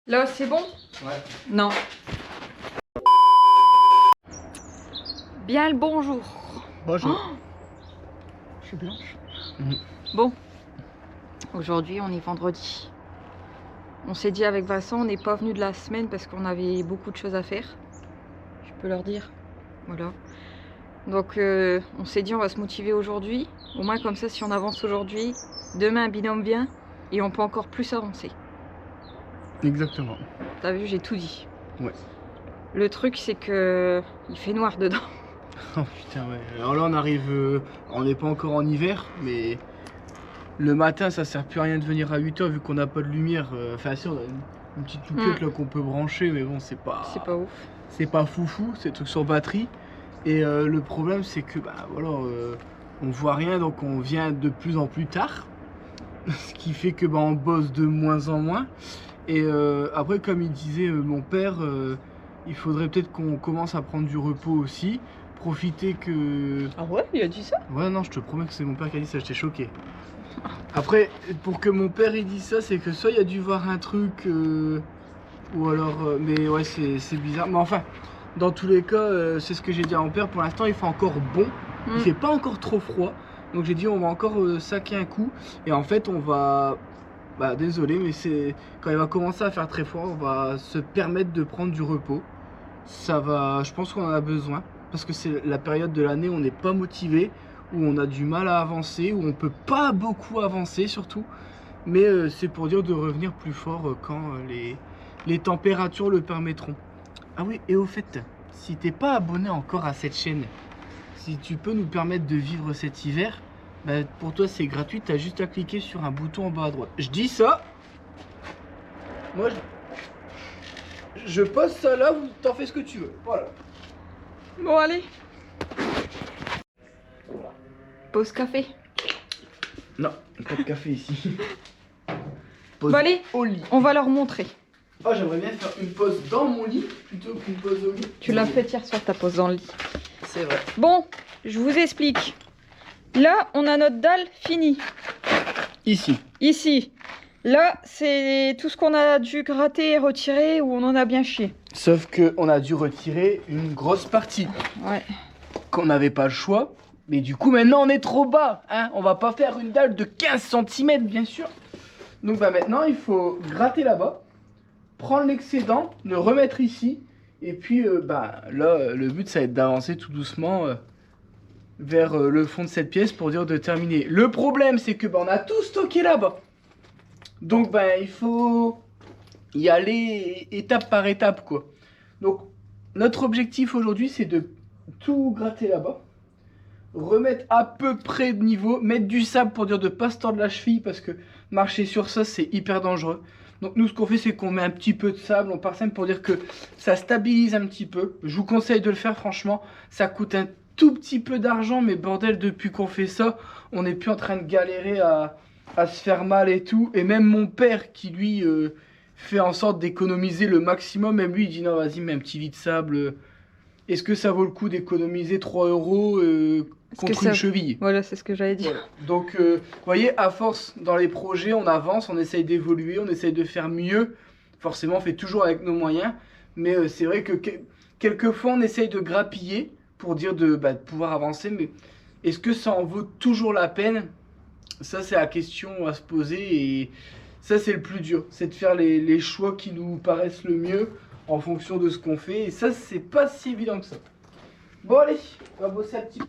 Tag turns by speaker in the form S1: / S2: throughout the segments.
S1: Là, c'est bon?
S2: Ouais.
S1: Non. Bien le bonjour.
S2: Bonjour.
S1: Oh, je suis blanche.
S2: Mhm.
S1: Bon, aujourd'hui, on est vendredi. On s'est dit avec Vincent, on n'est pas venu de la semaine parce qu'on avait beaucoup de choses à faire. Je peux leur dire. Voilà. Donc, on s'est dit, on va se motiver aujourd'hui. Au moins, comme ça, si on avance aujourd'hui, demain, un binôme vient et on peut encore plus avancer.
S2: Exactement.
S1: T'as vu, j'ai tout dit.
S2: Ouais.
S1: Le truc, c'est que il fait noir dedans.
S2: Oh putain, ouais. Alors là, on arrive. On n'est pas encore en hiver, mais le matin, ça sert plus à rien de venir à 8h vu qu'on n'a pas de lumière. Enfin, si, on a une petite loupiote là qu'on peut brancher, mais bon, c'est pas.
S1: C'est pas ouf.
S2: C'est pas foufou, c'est truc sur batterie. Et le problème, c'est que, bah voilà, on voit rien, donc on vient de plus en plus tard. Ce qui fait que, bah, on bosse de moins en moins. Et après, comme il disait mon père, il faudrait peut-être qu'on commence à prendre du repos aussi. Profiter que...
S1: Ah ouais, il a dit ça?
S2: Ouais, non, je te promets que c'est mon père qui a dit ça, j'étais choqué. Après, pour que mon père il dise ça, c'est que soit il a dû voir un truc, ou alors... mais ouais, c'est bizarre. Mais enfin, dans tous les cas, c'est ce que j'ai dit à mon père. Pour l'instant, il fait encore bon. Il fait pas encore trop froid. Donc j'ai dit, on va encore saquer un coup. Et en fait, on va... Bah désolé, mais c'est quand il va commencer à faire très froid, on va se permettre de prendre du repos. Ça va, je pense qu'on en a besoin parce que c'est la période de l'année où on n'est pas motivé, où on a du mal à avancer, où on peut pas beaucoup avancer surtout. Mais c'est pour dire de revenir plus fort quand les températures le permettront. Ah oui, et au fait, si t'es pas abonné encore à cette chaîne, si tu peux nous permettre de vivre cet hiver, bah, pour toi c'est gratuit, t'as juste à cliquer sur un bouton en bas à droite. Je dis ça. Moi je pose ça là, t'en fais ce que tu veux. Voilà.
S1: Bon, allez. Pause café.
S2: Non, pas de café ici. Pause
S1: Bon, allez,
S2: au lit.
S1: on va leur montrer.
S2: Oh, j'aimerais bien faire une pause dans mon lit plutôt qu'une pause au lit.
S1: Tu l'as fait hier soir, ta pause dans le lit.
S2: C'est vrai.
S1: Bon, je vous explique. Là, on a notre dalle finie.
S2: Ici.
S1: Ici. Là, c'est tout ce qu'on a dû gratter et retirer où on en a bien chié.
S2: Sauf que on a dû retirer une grosse partie.
S1: Ouais.
S2: Qu'on n'avait pas le choix. Mais du coup, maintenant, on est trop bas. Hein, on va pas faire une dalle de 15 cm, bien sûr. Donc, bah, maintenant, il faut gratter là-bas. Prendre l'excédent, le remettre ici. Et puis, bah, là, le but, ça va être d'avancer tout doucement vers le fond de cette pièce pour dire de terminer. Le problème, c'est que bah, on a tout stocké là-bas. Donc, bah, il faut y aller étape par étape, quoi. Donc, notre objectif aujourd'hui, c'est de tout gratter là-bas. Remettre à peu près de niveau, mettre du sable pour dire de pas se tordre la cheville parce que marcher sur ça c'est hyper dangereux. Donc nous ce qu'on fait c'est qu'on met un petit peu de sable, on parsème pour dire que ça stabilise un petit peu. Je vous conseille de le faire franchement, ça coûte un tout petit peu d'argent mais bordel depuis qu'on fait ça, on n'est plus en train de galérer à se faire mal et tout. Et même mon père qui lui fait en sorte d'économiser le maximum, même lui il dit non vas-y mets un petit lit de sable. Est-ce que ça vaut le coup d'économiser 3 euros contre une cheville?
S1: Voilà, c'est ce que j'allais dire.
S2: Voilà. Donc, vous voyez, à force, dans les projets, on avance, on essaye d'évoluer, on essaye de faire mieux. Forcément, on fait toujours avec nos moyens. Mais c'est vrai que quelquefois, on essaye de grappiller pour dire de pouvoir avancer. Mais est-ce que ça en vaut toujours la peine? Ça, c'est la question à se poser. Et ça, c'est le plus dur. C'est de faire les choix qui nous paraissent le mieux en fonction de ce qu'on fait. Et ça, c'est pas si évident que ça. Bon, allez, on va bosser un petit peu.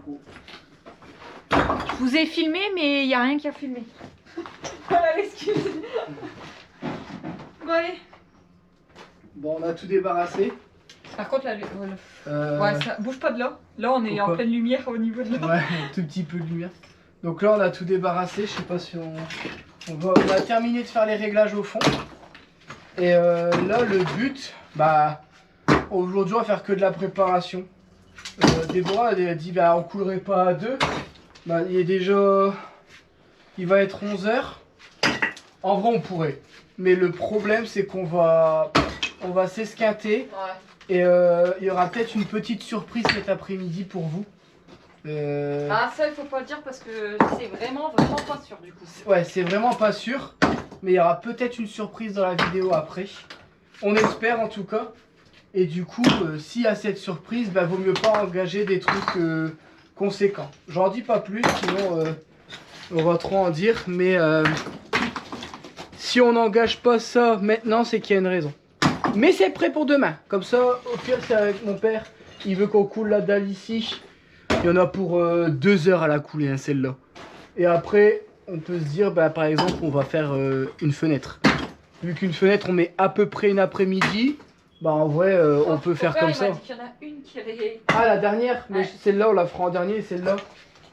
S2: GoPro.
S1: Je vous ai filmé, mais il n'y a rien qui a filmé. Voilà l'excuse. Bon, allez.
S2: Bon, on a tout débarrassé.
S1: Par contre, là, ouais, ça bouge pas de là. Là, on est en pleine lumière au niveau de là.
S2: Ouais, un tout petit peu de lumière. Donc là, on a tout débarrassé. Je sais pas si on a terminé de faire les réglages au fond. Et là, le but, bah, aujourd'hui, on va faire que de la préparation. Déborah elle a dit, bah, on coulerait pas à deux. Bah, il est déjà, il va être 11 h. En vrai, on pourrait. Mais le problème, c'est qu'on va s'esquinter. Ouais. Et il y aura peut-être une petite surprise cet après-midi pour vous.
S1: Ah, ça, il faut pas le dire parce que c'est vraiment pas sûr du coup.
S2: Ouais, c'est vraiment pas sûr. Mais il y aura peut-être une surprise dans la vidéo après. On espère en tout cas. Et du coup, s'il y a cette surprise, bah, vaut mieux pas engager des trucs conséquents. J'en dis pas plus, sinon on va trop en dire. Mais si on n'engage pas ça maintenant, c'est qu'il y a une raison. Mais c'est prêt pour demain. Comme ça, au pire, c'est avec mon père. Il veut qu'on coule la dalle ici. Il y en a pour 2 heures à la couler, hein, celle-là. Et après, on peut se dire, bah, par exemple, on va faire une fenêtre. Vu qu'une fenêtre, on met à peu près une après-midi. Bah, en vrai, on peut faire comme ça.
S1: Il y en a une qui avait...
S2: Ah, la dernière. Mais
S1: ouais.
S2: Celle-là, on la fera en dernier. Et celle-là,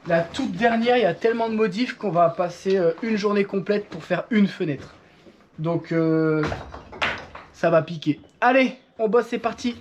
S2: la toute dernière, il y a tellement de modifs qu'on va passer une journée complète pour faire une fenêtre. Donc... ça va piquer. Allez, on bosse, c'est parti.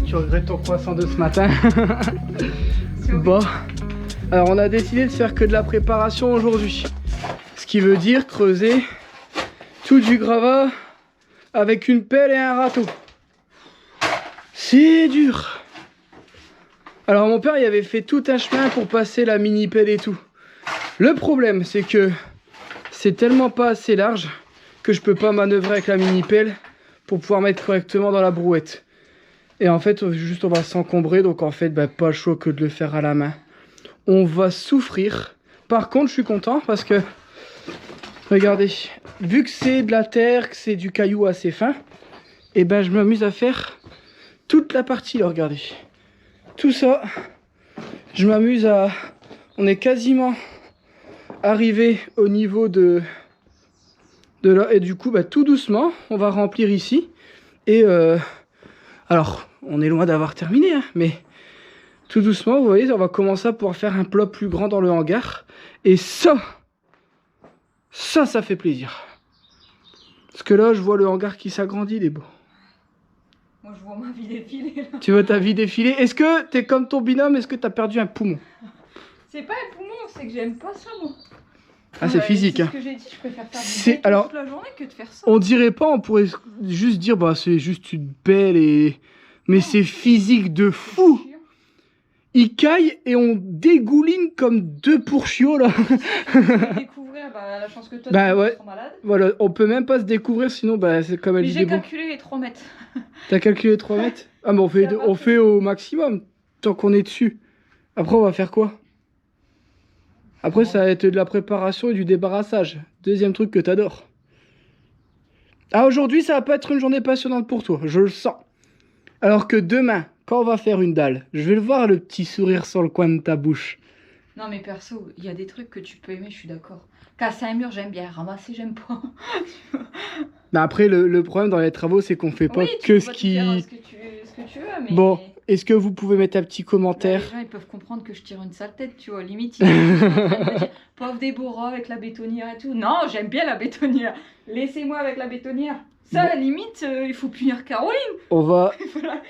S2: Tu regrettes ton croissant de ce matin. Bon, alors on a décidé de faire que de la préparation aujourd'hui. Ce qui veut dire creuser tout du gravat avec une pelle et un râteau. C'est dur. Alors mon père il avait fait tout un chemin pour passer la mini pelle et tout. Le problème c'est que c'est tellement pas assez large que je peux pas manœuvrer avec la mini pelle pour pouvoir mettre correctement dans la brouette. Et en fait, juste on va s'encombrer, donc en fait, bah, pas le choix que de le faire à la main. On va souffrir. Par contre, je suis content parce que, regardez, vu que c'est de la terre, que c'est du caillou assez fin, et ben je m'amuse à faire toute la partie là, regardez. Tout ça, je m'amuse à... On est quasiment arriver au niveau de là. Et du coup, bah, tout doucement, on va remplir ici. Et alors, on est loin d'avoir terminé, hein, mais tout doucement, vous voyez, on va commencer à pouvoir faire un plat plus grand dans le hangar. Et ça fait plaisir. Parce que là, je vois le hangar qui s'agrandit, il est beau.
S1: Moi, je vois ma vie défiler, là.
S2: Tu vois ta vie défiler. Est-ce que t'es comme ton binôme? Est-ce que t'as perdu un poumon?
S1: C'est pas un poumon, c'est que j'aime pas ça, moi.
S2: Ah, c'est physique, hein.
S1: C'est ce que j'ai dit, je préfère faire du
S2: alors,
S1: toute la journée que de faire ça.
S2: On dirait pas, on pourrait juste dire, bah, c'est juste une belle et... Mais c'est physique de fou. Il caille et on dégouline comme deux pourchiots, là.
S1: Découvrir, bah, la chance que toi,
S2: Bah,
S1: tu
S2: ouais.
S1: seras malade.
S2: Voilà, on peut même pas se découvrir, sinon, bah, c'est comme elle
S1: Mais
S2: dit.
S1: j'ai calculé les 3 mètres.
S2: T'as calculé 3 mètres? Ah, mais on fait au maximum, tant qu'on est dessus. Après, on va faire quoi? Après, ça va être de la préparation et du débarrassage. Deuxième truc que t'adores. Ah, aujourd'hui, ça va pas être une journée passionnante pour toi, je le sens. Alors que demain, quand on va faire une dalle, je vais le voir, le petit sourire sur le coin de ta bouche.
S1: Non, mais perso, il y a des trucs que tu peux aimer, je suis d'accord. Casser un mur, j'aime bien. Ramasser, j'aime pas.
S2: Mais après, le problème dans les travaux, c'est qu'on fait pas
S1: oui,
S2: que
S1: tu
S2: ce
S1: peux
S2: qui...
S1: faire ce que tu veux, mais...
S2: Bon, est-ce que vous pouvez mettre un petit commentaire?
S1: Les gens, ils peuvent comprendre que je tire une sale tête, tu vois. Limite, ils sont en train de me dire, pauvre Déborah avec la bétonnière et tout. Non, j'aime bien la bétonnière. Laissez-moi avec la bétonnière. Ça, à la limite, il faut punir Caroline.
S2: On va,
S1: Voilà.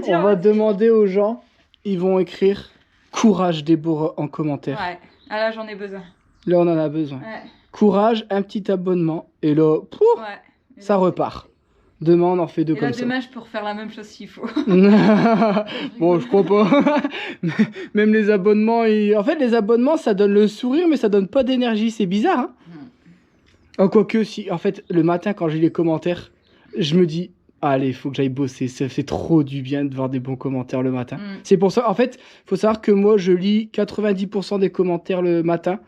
S2: on va demander aux gens, ils vont écrire « Courage Déborah » en commentaire.
S1: Ouais, ah là, j'en ai besoin.
S2: Là, on en a besoin.
S1: Ouais.
S2: Courage, un petit abonnement, et là, pouf,
S1: Ouais.
S2: ça repart. Demain, on en fait deux
S1: Et
S2: comme
S1: là,
S2: ça.
S1: demain, je peux refaire la même chose s'il faut.
S2: Bon, je crois pas. Même les abonnements, en fait, les abonnements, ça donne le sourire, mais ça donne pas d'énergie. C'est bizarre, hein? Oh, quoique, si, en fait, le matin, quand j'ai les commentaires, je me dis, allez, il faut que j'aille bosser. Ça fait trop du bien de voir des bons commentaires le matin. C'est pour ça, en fait, faut savoir que moi, je lis 90% des commentaires le matin.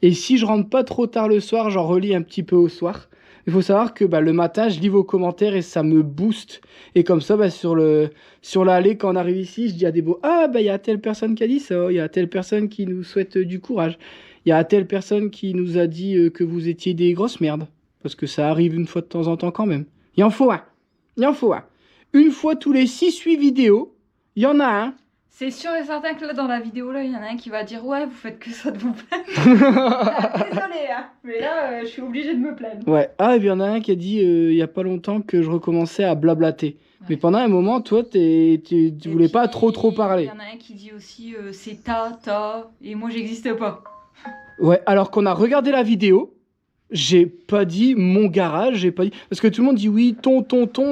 S2: Et si je rentre pas trop tard le soir, j'en relis un petit peu au soir. Il faut savoir que bah, le matin, je lis vos commentaires et ça me booste. Et comme ça, bah, sur l'allée, quand on arrive ici, je dis à des beaux, ah, bah, il y a telle personne qui a dit ça, il y a telle personne qui nous souhaite du courage. Il y a telle personne qui nous a dit que vous étiez des grosses merdes. Parce que ça arrive une fois de temps en temps quand même. Il en faut un. Il en faut un. Une fois tous les 6-8 vidéos, il y en a un.
S1: C'est sûr et certain que là, dans la vidéo, là, il y en a un qui va dire « Ouais, vous faites que ça de vous plaindre. » Désolé, hein. Mais là, je suis obligée de me plaindre.
S2: Ouais. Ah, et puis il y en a un qui a dit il y a pas longtemps que je recommençais à blablater. Ouais. Mais pendant un moment, toi, tu voulais pas trop parler.
S1: Il y en a un qui dit aussi c'est ta, et moi, j'existe pas.
S2: Ouais, alors qu'on a regardé la vidéo, j'ai pas dit mon garage, j'ai pas dit... Parce que tout le monde dit oui, ton,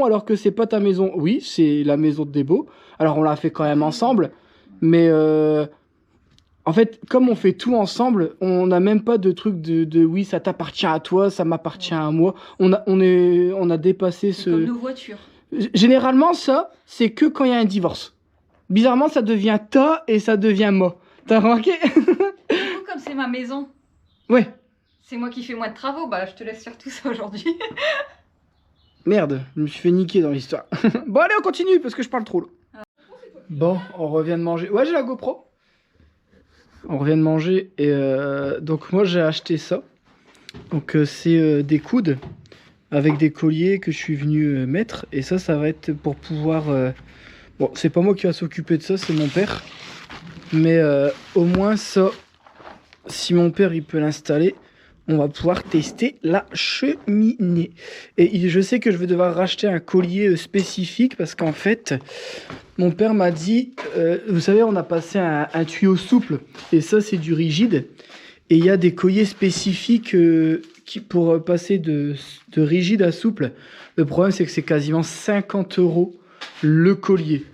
S2: alors que c'est pas ta maison. Oui, c'est la maison de Débo. Alors on l'a fait quand même ensemble, mais en fait, comme on fait tout ensemble, on n'a même pas de truc de oui, ça t'appartient à toi, ça m'appartient à moi. On a dépassé ce...
S1: Comme nos voitures.
S2: Généralement, ça, c'est que quand il y a un divorce. Bizarrement, ça devient ta et ça devient moi. T'as remarqué?
S1: Du coup, comme c'est ma maison.
S2: Ouais.
S1: C'est moi qui fais moins de travaux, bah je te laisse faire tout ça aujourd'hui.
S2: Merde, je me suis fait niquer dans l'histoire. Bon allez, on continue parce que je parle trop là. Bon, on revient de manger. Ouais, j'ai la GoPro. On revient de manger et donc moi j'ai acheté ça. Donc c'est des coudes avec des colliers que je suis venu mettre. Et ça va être pour pouvoir... Bon, c'est pas moi qui va s'occuper de ça, c'est mon père. Mais au moins ça, si mon père il peut l'installer, on va pouvoir tester la cheminée. Et je sais que je vais devoir racheter un collier spécifique parce qu'en fait, mon père m'a dit, vous savez, on a passé un tuyau souple et ça c'est du rigide. Et il y a des colliers spécifiques pour passer de rigide à souple. Le problème c'est que c'est quasiment 50 € le collier.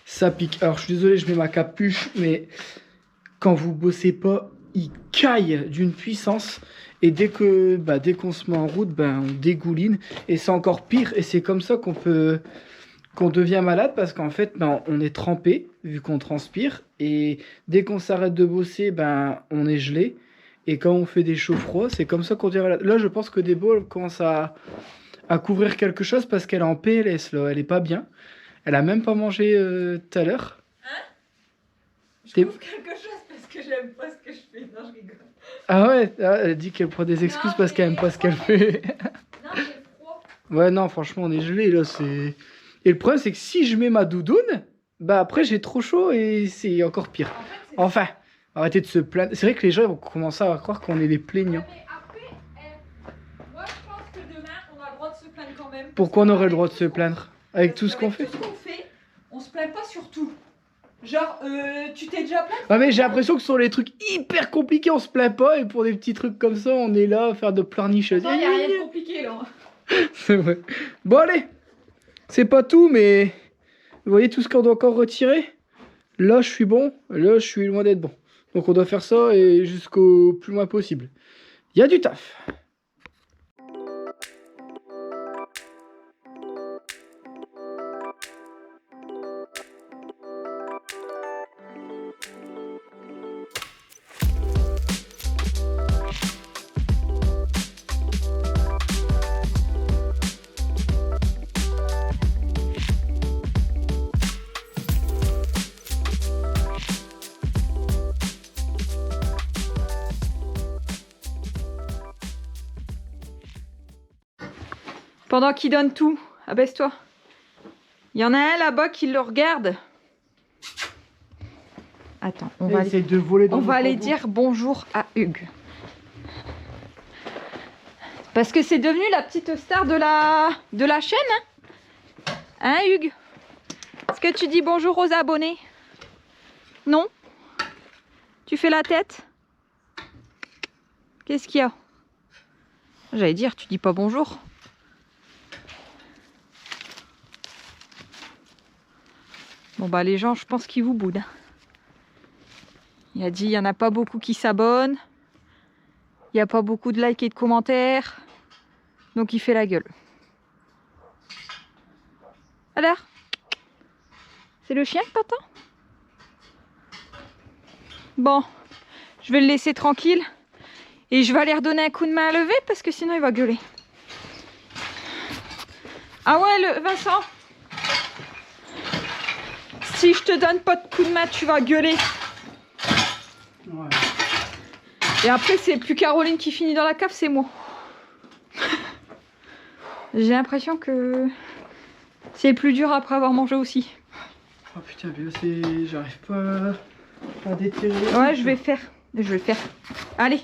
S2: Ça pique. Alors je suis désolé, je mets ma capuche, mais quand vous bossez pas, il caille d'une puissance. Et dès qu'on se met en route, on dégouline. Et c'est encore pire. Et c'est comme ça qu'on devient malade parce qu'en fait, on est trempé vu qu'on transpire. Et dès qu'on s'arrête de bosser, on est gelé. Et quand on fait des chauds froids, c'est comme ça qu'on devient malade. Là, je pense que Débo commence à couvrir quelque chose parce qu'elle est en PLS. Là. Elle est pas bien. Elle a même pas mangé tout à l'heure.
S1: Hein? Je couvre quelque chose parce que j'aime pas ce que je fais. Non, je rigole.
S2: Ah ouais, elle dit qu'elle prend des excuses parce qu'elle aime pas ce qu'elle fait.
S1: Non, j'ai froid.
S2: Ouais, non, franchement, on est gelé là. C'est... Et le problème, c'est que si je mets ma doudoune, bah après, j'ai trop chaud et c'est encore pire.
S1: En fait, c'est
S2: Enfin, arrêtez de se plaindre. C'est vrai que les gens ils vont commencer à croire qu'on est des plaignants.
S1: mais après, moi je pense que demain on a le droit de se plaindre quand même.
S2: Pourquoi on aurait le droit de se plaindre avec tout ce qu'on fait?
S1: Tout ce qu'on fait, on se plaint pas sur tout. Genre, tu t'es déjà plaint?
S2: Ah mais j'ai l'impression que sur les trucs hyper compliqués, on se plaint pas et pour des petits trucs comme ça, on est là à faire de pleurnicheuses.
S1: Non, y a rien de compliqué là.
S2: C'est vrai. Bon allez, c'est pas tout, mais vous voyez tout ce qu'on doit encore retirer? Là, je suis bon, là, je suis loin d'être bon. Donc on doit faire ça et jusqu'au plus loin possible. Il y a du taf.
S1: Pendant qu'il donne tout, abaisse-toi. Il y en a un là-bas qui le regarde. Attends, on va aller dire bonjour à Hugues. Parce que c'est devenu la petite star de la chaîne. Hein, Hugues? Est-ce que tu dis bonjour aux abonnés? Non? Tu fais la tête? Qu'est-ce qu'il y a? J'allais dire, tu dis pas bonjour. Bon bah les gens, je pense qu'ils vous boudent. Il a dit, il n'y en a pas beaucoup qui s'abonnent. Il n'y a pas beaucoup de likes et de commentaires. Donc il fait la gueule. Alors? C'est le chien que t'entends? Bon, je vais le laisser tranquille. Et je vais aller redonner un coup de main à lever parce que sinon il va gueuler. Ah ouais, Vincent? Si je te donne pas de coup de main, tu vas gueuler.
S2: Ouais.
S1: Et après, c'est plus Caroline qui finit dans la cave, c'est moi. J'ai l'impression que c'est plus dur après avoir mangé aussi.
S2: Oh putain, mais là, j'arrive pas à déterrer.
S1: Ouais, je vais le faire. Allez.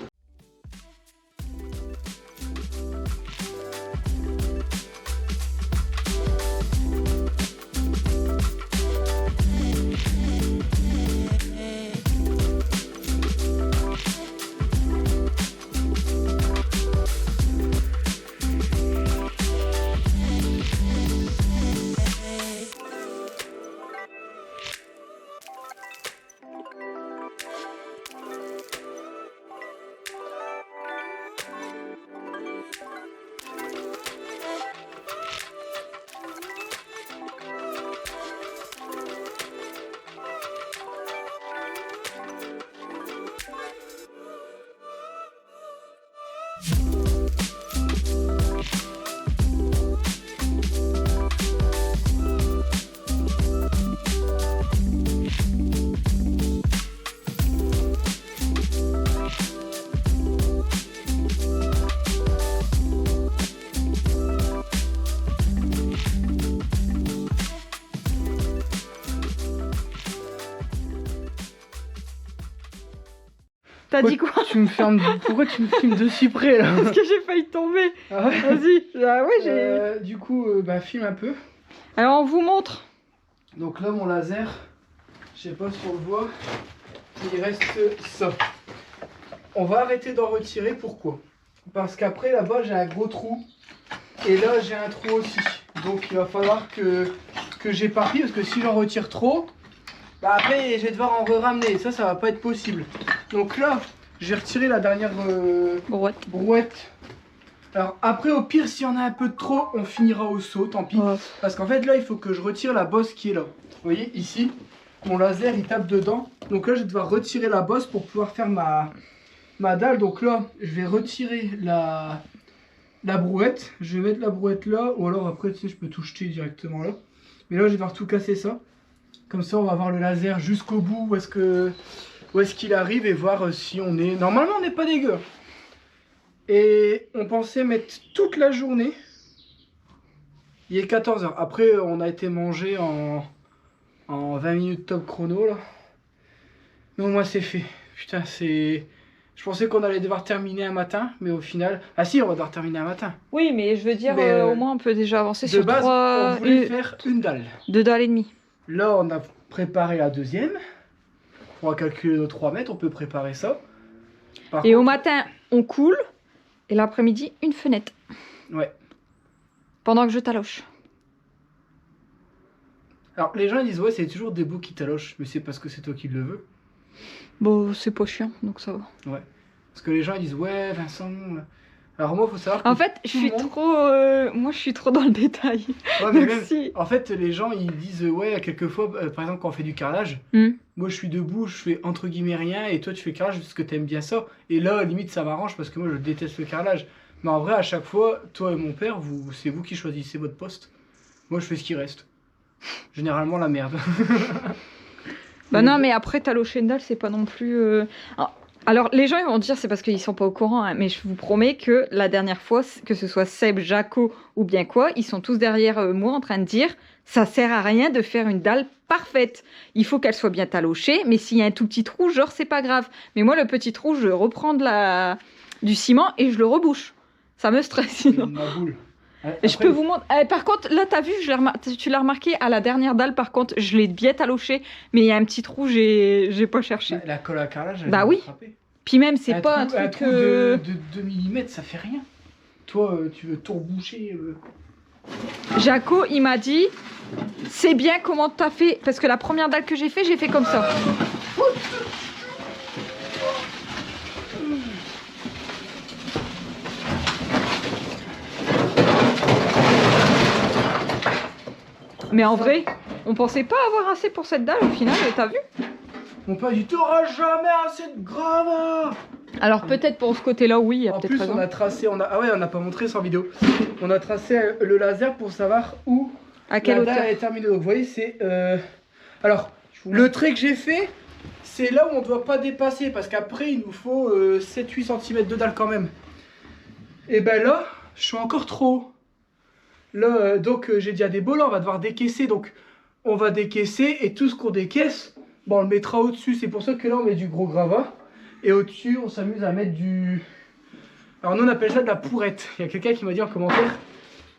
S1: T'as dit quoi?
S2: Pourquoi tu me filmes de si près là?
S1: Parce que j'ai failli tomber.
S2: Ah ouais.
S1: Vas-y. Ah ouais,
S2: du coup, filme un peu.
S1: Alors on vous montre.
S2: Donc là, mon laser, je sais pas si on le voit, il reste ça. On va arrêter d'en retirer, pourquoi? Parce qu'après là-bas, j'ai un gros trou. Et là, j'ai un trou aussi. Donc il va falloir que j'éparpille, parce que si j'en retire trop, bah après je vais devoir en ramener. Ça va pas être possible. Donc là, j'ai retiré la dernière brouette. Alors après, au pire, s'il y en a un peu de trop, on finira au seau, tant pis. Ouais. Parce qu'en fait, là, il faut que je retire la bosse qui est là. Vous voyez, ici, mon laser, il tape dedans. Donc là, je vais devoir retirer la bosse pour pouvoir faire ma dalle. Donc là, je vais retirer la brouette. Je vais mettre la brouette là. Ou alors après, tu sais, je peux tout jeter directement là. Mais là, je vais devoir tout casser ça. Comme ça, on va avoir le laser jusqu'au bout. Où est-ce que où est-ce qu'il arrive et voir si on est... Normalement, on n'est pas dégueu. Et on pensait mettre toute la journée. Il est 14h. Après, on a été mangé en 20 minutes top chrono, là. Mais moi, c'est fait. Putain, c'est... Je pensais qu'on allait devoir terminer un matin, mais au final... Ah si, on va devoir terminer un matin.
S1: Oui, mais je veux dire,
S2: Mais,
S1: au moins on peut déjà avancer
S2: De
S1: sur
S2: base, on voulait
S1: une-
S2: faire une dalle.
S1: 2 dalles et demie.
S2: Là, on a préparé la deuxième. On va calculer nos 3 mètres, on peut préparer ça. Par
S1: Et au
S2: contre-
S1: matin, on coule. Et l'après-midi, une fenêtre.
S2: Ouais.
S1: Pendant que je taloche.
S2: Alors, les gens ils disent, ouais, c'est toujours des bouts qui talochent, mais c'est parce que c'est toi qui le veux.
S1: Bon, c'est pas chiant, donc ça va.
S2: Ouais. Parce que les gens ils disent, ouais, Vincent... Alors moi, faut savoir que...
S1: En fait, je
S2: tout le
S1: suis
S2: monde-
S1: trop... moi, je suis trop dans le détail.
S2: Ouais, mais
S1: Donc
S2: même-
S1: si...
S2: En fait, les gens, ils disent, ouais, quelquefois, par exemple, quand on fait du carrelage,
S1: Hmm.
S2: moi, je suis debout, je fais entre guillemets rien, et toi, tu fais le carrelage parce que t'aimes bien ça. Et là, limite, ça m'arrange parce que moi, je déteste le carrelage. Mais en vrai, à chaque fois, toi et mon père, c'est vous qui choisissez votre poste. Moi, je fais ce qui reste. Généralement, la merde.
S1: Bah non, mais après, talocher une dalle, c'est pas non plus... Alors, les gens, ils vont dire c'est parce qu'ils sont pas au courant, hein, mais je vous promets que la dernière fois, que ce soit Seb, Jaco ou bien quoi, ils sont tous derrière moi en train de dire ça sert à rien de faire une dalle parfaite. Il faut qu'elle soit bien talochée, mais s'il y a un tout petit trou, genre, c'est pas grave. Mais moi, le petit trou, je reprends du ciment et je le rebouche. Ça me stresse sinon.
S2: Ma boule.
S1: Et je peux vous montrer. Par contre, là, t'as vu, tu l'as remarqué, à la dernière dalle, par contre, je l'ai bien taloché, mais il y a un petit trou, j'ai pas cherché.
S2: La colle à carrelage, elle
S1: Bah
S2: vient
S1: oui.
S2: de frapper.
S1: Puis même, c'est pas un
S2: trou,
S1: truc.
S2: trou de 2 mm, ça fait rien. Toi, tu veux tout reboucher.
S1: Jaco, il m'a dit c'est bien comment t'as fait. Parce que la première dalle que j'ai fait comme ça. Mais en vrai, on pensait pas avoir assez pour cette dalle au final, t'as vu?
S2: Mon père dit t'auras jamais assez de gravats.
S1: Alors peut-être pour ce côté-là, oui, il y a
S2: En
S1: peut-être
S2: plus,
S1: raison.
S2: on a tracé, ah ouais, on n'a pas montré sans vidéo. On a tracé le laser pour savoir où
S1: À quelle
S2: la
S1: hauteur?
S2: dalle est terminée. Donc vous voyez, c'est... Alors, le trait que j'ai fait, c'est là où on ne doit pas dépasser. Parce qu'après, il nous faut 7-8 cm de dalle quand même. Et ben là, je suis encore trop haut. Là, donc j'ai dit à des là, on va devoir décaisser. Donc on va décaisser et tout ce qu'on décaisse, bon, on le mettra au-dessus. C'est pour ça que là, on met du gros gravat. Et au-dessus, on s'amuse à mettre du... Alors nous, on appelle ça de la pourrette. Il y a quelqu'un qui m'a dit en commentaire,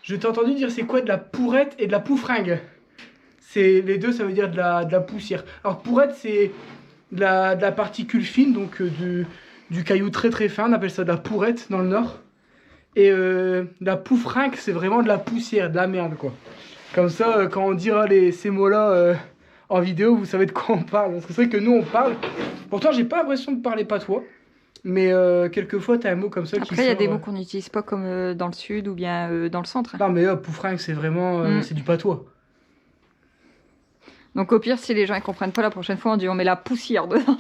S2: je t'ai entendu dire c'est quoi de la pourrette et de la poufringue. Les deux, ça veut dire de la poussière. Alors pourrette, c'est de la particule fine, donc du caillou très très fin. On appelle ça de la pourrette dans le nord. Et la poufringue, c'est vraiment de la poussière, de la merde, quoi. Comme ça, quand on dira ces mots-là en vidéo, vous savez de quoi on parle. Parce que c'est vrai que nous, on parle... Pourtant, j'ai pas l'impression de parler patois. Mais quelquefois, t'as un mot comme ça qui
S1: Après, il y a
S2: sort,
S1: des mots qu'on n'utilise pas comme dans le sud ou bien dans le centre.
S2: Non, mais poufringue, c'est vraiment... c'est du patois.
S1: Donc au pire, si les gens ne comprennent pas, la prochaine fois, on dit on met la poussière dedans.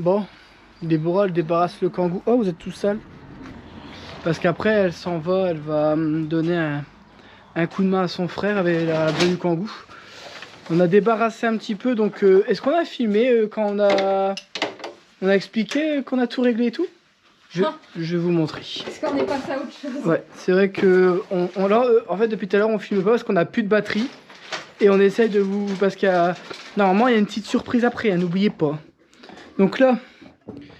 S2: Bon, Déborah, elle débarrasse le kangou. Oh, vous êtes tout sale. Parce qu'après, elle s'en va, elle va donner un coup de main à son frère avec la bœuf du kangou. On a débarrassé un petit peu, donc est-ce qu'on a filmé quand on a expliqué qu'on a tout réglé et tout? Je vais vous montrer.
S1: Est-ce qu'on est passé à autre chose?
S2: Ouais, c'est vrai que en fait depuis tout à l'heure on filme pas parce qu'on a plus de batterie et on essaye de vous parce qu'il y a normalement il y a une petite surprise après, hein, n'oubliez pas. Donc là,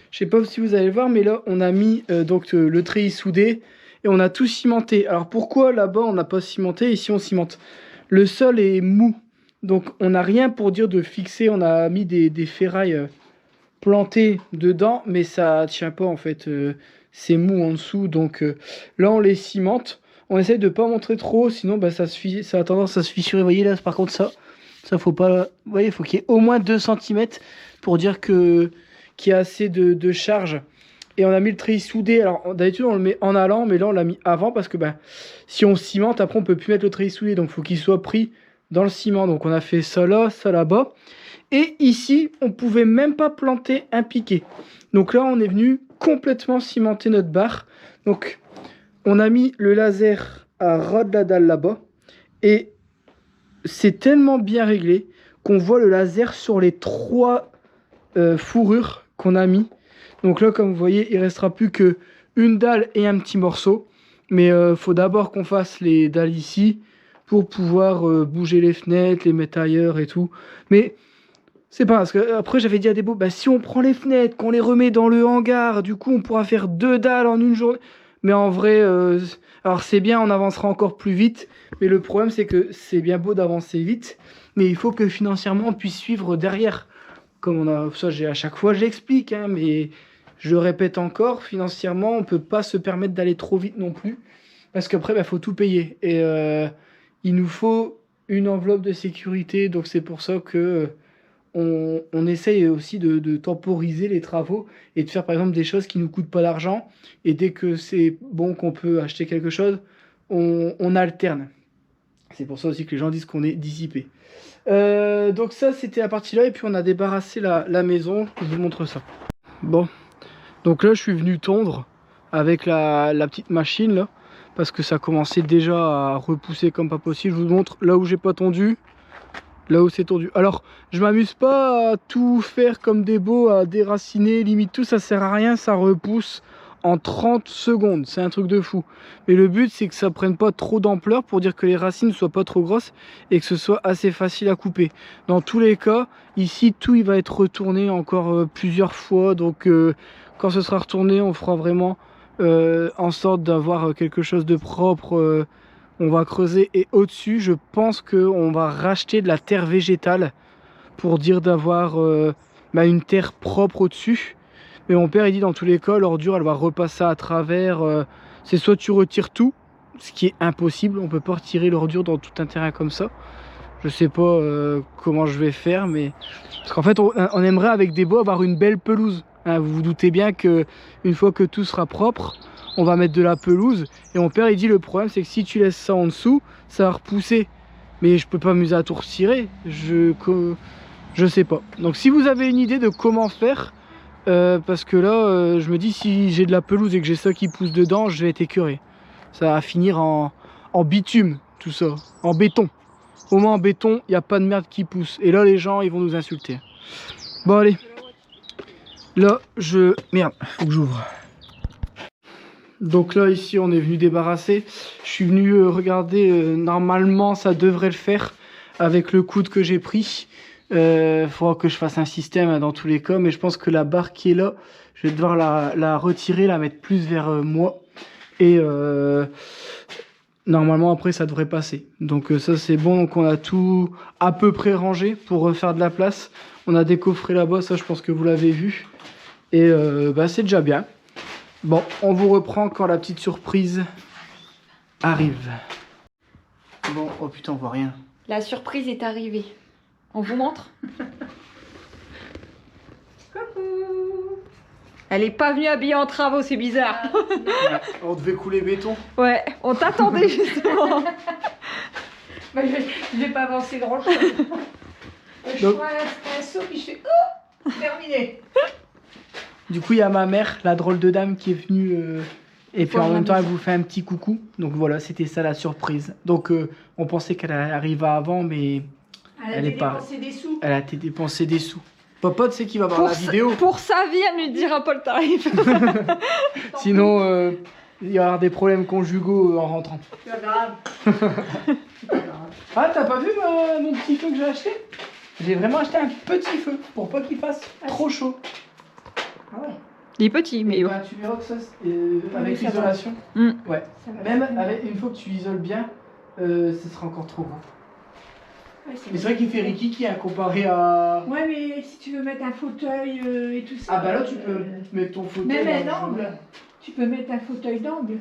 S2: je sais pas si vous allez le voir, mais là on a mis le treillis soudé et on a tout cimenté. Alors pourquoi là-bas on n'a pas cimenté, ici on cimente? Le sol est mou, donc on n'a rien pour dire de fixer. On a mis des ferrailles plantées dedans, mais ça tient pas en fait. C'est mou en dessous, donc là on les cimente. On essaye de pas montrer trop, sinon bah, ça a tendance à se fissurer. Vous voyez là, par contre ça faut pas. Vous voyez, il faut qu'il y ait au moins 2 cm pour dire qu'il y a assez de charge. Et on a mis le treillis soudé. Alors d'habitude on le met en allant, mais là on l'a mis avant parce que bah, si on cimente, après on peut plus mettre le treillis soudé, donc il faut qu'il soit pris dans le ciment. Donc on a fait ça là, ça là-bas. Et ici, on pouvait même pas planter un piquet. Donc là, on est venu complètement cimenter notre barre. Donc, on a mis le laser à ras de la dalle là-bas. Et c'est tellement bien réglé qu'on voit le laser sur les 3 fourrures qu'on a mis. Donc là, comme vous voyez, il restera plus qu'une dalle et un petit morceau. Mais faut d'abord qu'on fasse les dalles ici pour pouvoir bouger les fenêtres, les mettre ailleurs et tout. Mais c'est pas parce que après j'avais dit à Débo, bah si on prend les fenêtres, qu'on les remet dans le hangar, du coup on pourra faire 2 dalles en une journée. Mais en vrai, alors c'est bien, on avancera encore plus vite. Mais le problème c'est que c'est bien beau d'avancer vite, mais il faut que financièrement on puisse suivre derrière. Comme on a ça, à chaque fois je l'explique, hein, mais je le répète encore, financièrement on peut pas se permettre d'aller trop vite non plus, parce qu'après bah, faut tout payer. Et il nous faut une enveloppe de sécurité, donc c'est pour ça que on essaye aussi de temporiser les travaux et de faire par exemple des choses qui ne nous coûtent pas d'argent. Et dès que c'est bon qu'on peut acheter quelque chose, on alterne. C'est pour ça aussi que les gens disent qu'on est dissipé. Donc ça c'était la partie là, et puis on a débarrassé la maison. Je vous montre ça. Bon, donc là je suis venu tondre avec la petite machine là, parce que ça commençait déjà à repousser comme pas possible. Je vous montre là où j'ai pas tondu. Là où c'est tendu. Alors, je m'amuse pas à tout faire comme des beaux, à déraciner, limite tout, ça sert à rien, ça repousse en 30 secondes. C'est un truc de fou. Mais le but, c'est que ça prenne pas trop d'ampleur pour dire que les racines ne soient pas trop grosses et que ce soit assez facile à couper. Dans tous les cas, ici, tout il va être retourné encore plusieurs fois. Donc, quand ce sera retourné, on fera vraiment en sorte d'avoir quelque chose de propre. On va creuser, et au-dessus, je pense qu'on va racheter de la terre végétale pour dire d'avoir une terre propre au-dessus. Mais mon père, il dit dans tous les cas, l'ordure, elle va repasser à travers. C'est soit tu retires tout, ce qui est impossible. On peut pas retirer l'ordure dans tout un terrain comme ça. Je sais pas comment je vais faire, mais parce qu'en fait, on aimerait avec des bois avoir une belle pelouse. Hein, vous vous doutez bien que une fois que tout sera propre, on va mettre de la pelouse. Et mon père il dit le problème c'est que si tu laisses ça en dessous, ça va repousser. Mais je peux pas m'amuser à tout retirer. Je sais pas. Donc si vous avez une idée de comment faire, parce que là je me dis si j'ai de la pelouse et que j'ai ça qui pousse dedans, je vais être écœuré. Ça va finir en bitume tout ça, en béton. Au moins en béton, il n'y a pas de merde qui pousse. Et là les gens ils vont nous insulter. Bon allez. Là merde, faut que j'ouvre. Donc là ici on est venu débarrasser. Je suis venu regarder, normalement ça devrait le faire avec le coude que j'ai pris. Faudra que je fasse un système dans tous les cas, mais je pense que la barre qui est là, je vais devoir la retirer, la mettre plus vers moi. Et normalement après ça devrait passer. Donc ça c'est bon, donc on a tout à peu près rangé pour refaire de la place. On a des coffrets là-bas, ça je pense que vous l'avez vu. Et c'est déjà bien. Bon, on vous reprend quand la petite surprise arrive. Bon, oh putain, on voit rien.
S1: La surprise est arrivée. On vous montre? Coucou. Elle est pas venue habillée en travaux, c'est bizarre.
S2: Ouais, on devait couler béton.
S1: Ouais, on t'attendait justement.
S3: Bah, je vais pas avancer grand chose. Je fais un saut puis je fais oh, terminé.
S2: Du coup, il y a ma mère, la drôle de dame, qui est venue. Et puis
S1: Voir
S2: en
S1: la
S2: même temps, elle
S1: maison.
S2: vous fait un petit coucou. Donc voilà, c'était ça la surprise. Donc on pensait qu'elle arrivait avant, mais elle est pas.
S3: dépensé des sous.
S2: Elle a été dépensée des sous. Popote, c'est qui va voir la vidéo.
S1: Pour sa vie, elle ne lui dira pas le tarif.
S2: Sinon, il y aura des problèmes conjugaux en rentrant.
S3: C'est pas grave.
S2: Ah, t'as pas vu mon petit feu que j'ai acheté? J'ai vraiment acheté un petit feu pour pas qu'il fasse trop chaud. Ah ouais.
S1: Il est petit, mais
S2: Bah, tu verras que ça, avec
S3: ça va.
S2: l'isolation,
S1: Mm.
S2: ouais.
S3: Ça va.
S2: Même avec, une fois que tu isoles bien, ce sera encore trop gros.
S3: Ouais,
S2: Mais c'est vrai qu'il fait rikiki hein, comparé à.
S3: Ouais, mais si tu veux mettre un fauteuil et tout ça.
S2: Ah bah là tu peux mettre ton fauteuil.
S3: Même un
S2: dans le
S3: angle. Tu peux mettre un fauteuil d'angle.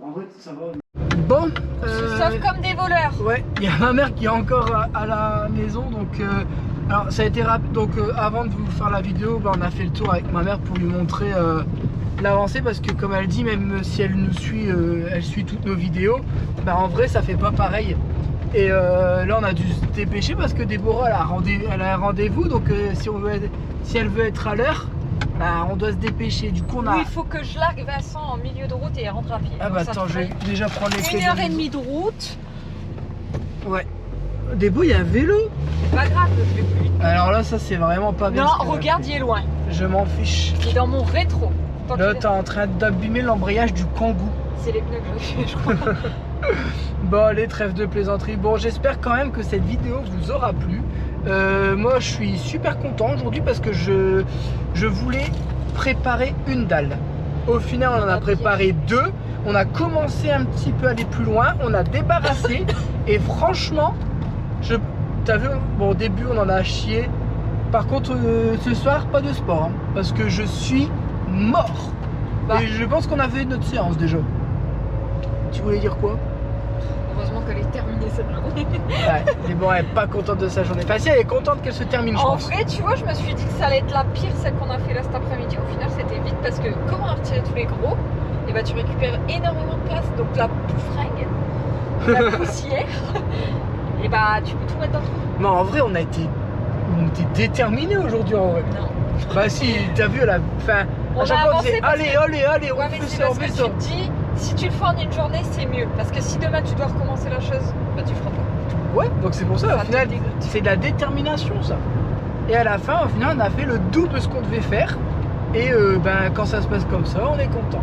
S2: En vrai ça va. Bon.
S1: Sauf comme des voleurs.
S2: Ouais, il y a ma mère qui est encore à la maison donc. Alors ça a été rapide donc avant de vous faire la vidéo, bah, on a fait le tour avec ma mère pour lui montrer l'avancée parce que comme elle dit, même si elle nous suit, elle suit toutes nos vidéos, bah en vrai ça fait pas pareil. Et là on a dû se dépêcher parce que Déborah elle a un rendez-vous donc si elle veut être à l'heure, bah, on doit se dépêcher. Du coup on a.
S1: Oui, il faut que je largue Vincent en milieu de route et il rentre à pied.
S2: Ah bah attends, je vais déjà prendre les clés.
S1: 1h30 de route.
S2: Ouais. Débo, il y a un vélo.
S1: C'est pas grave, je vais plus vite.
S2: Alors là ça c'est vraiment pas bien.
S1: Non,
S2: ce qu'elle a
S1: regarde,
S2: fait.
S1: il est loin.
S2: Je m'en fiche.
S1: Il est dans mon rétro. Tant
S2: Là
S1: qu'il est-
S2: t'es en train d'abîmer l'embrayage du Kangoo.
S1: C'est les pneus que je fais, je crois.
S2: Bon allez, trêve de plaisanterie. Bon, j'espère quand même que cette vidéo vous aura plu. Moi je suis super content aujourd'hui parce que je voulais préparer une dalle. Au final on en a préparé deux. On a commencé un petit peu à aller plus loin. On a débarrassé. Et franchement, t'as vu, bon au début on en a chié. Par contre ce soir pas de sport hein, parce que je suis mort.
S1: Bah.
S2: Et je pense qu'on a fait notre séance déjà. Tu voulais dire quoi?
S1: Heureusement qu'elle est terminée cette journée.
S2: Ouais, mais bon, elle est pas contente de sa journée. Enfin, si, elle est contente qu'elle se termine, je
S1: En
S2: pense.
S1: vrai, tu vois, je me suis dit que ça allait être la pire, celle qu'on a fait là cet après-midi. Au final, c'était vite parce que comme on a retiré tous les gros, et bah tu récupères énormément de place. Donc la poufringue, la poussière, et bah tu peux tout mettre dans le trou.
S2: Non, en vrai, on était déterminés aujourd'hui, en vrai.
S1: Non.
S2: Bah, si, t'as vu, à la fin,
S1: On
S2: à chaque
S1: a
S2: fois, on
S1: avancé
S2: disait
S1: parce
S2: allez,
S1: que-
S2: allez, on
S1: Ouais, mais
S2: fait
S1: c'est
S2: ça, on
S1: parce
S2: fait
S1: que
S2: ça.
S1: tu te dis, si tu le fais en une journée, c'est mieux. Parce que si demain tu dois recommencer la chose, bah tu feras pas.
S2: Ouais, donc c'est pour ça,
S1: Ça
S2: au
S1: te
S2: final,
S1: dégoûte.
S2: c'est de la détermination, ça. Et à la fin, au final, on a fait le double de ce qu'on devait faire. Et ben, quand ça se passe comme ça, on est content.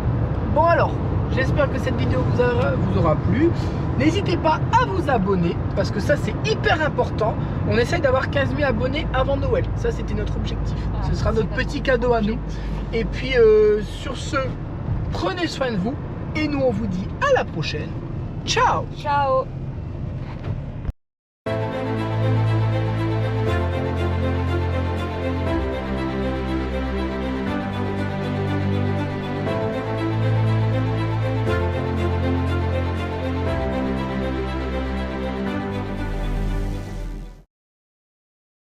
S2: Bon, alors, j'espère que cette vidéo vous aura plu. N'hésitez pas à vous abonner, parce que ça, c'est hyper important. On essaye d'avoir 15 000 abonnés avant Noël. Ça, c'était notre objectif.
S1: Ah,
S2: Ce sera
S1: c'est
S2: notre
S1: notre
S2: petit cadeau à nous. Et puis, sur ce, prenez soin de vous. Et nous, on vous dit à la prochaine. Ciao!
S1: Ciao.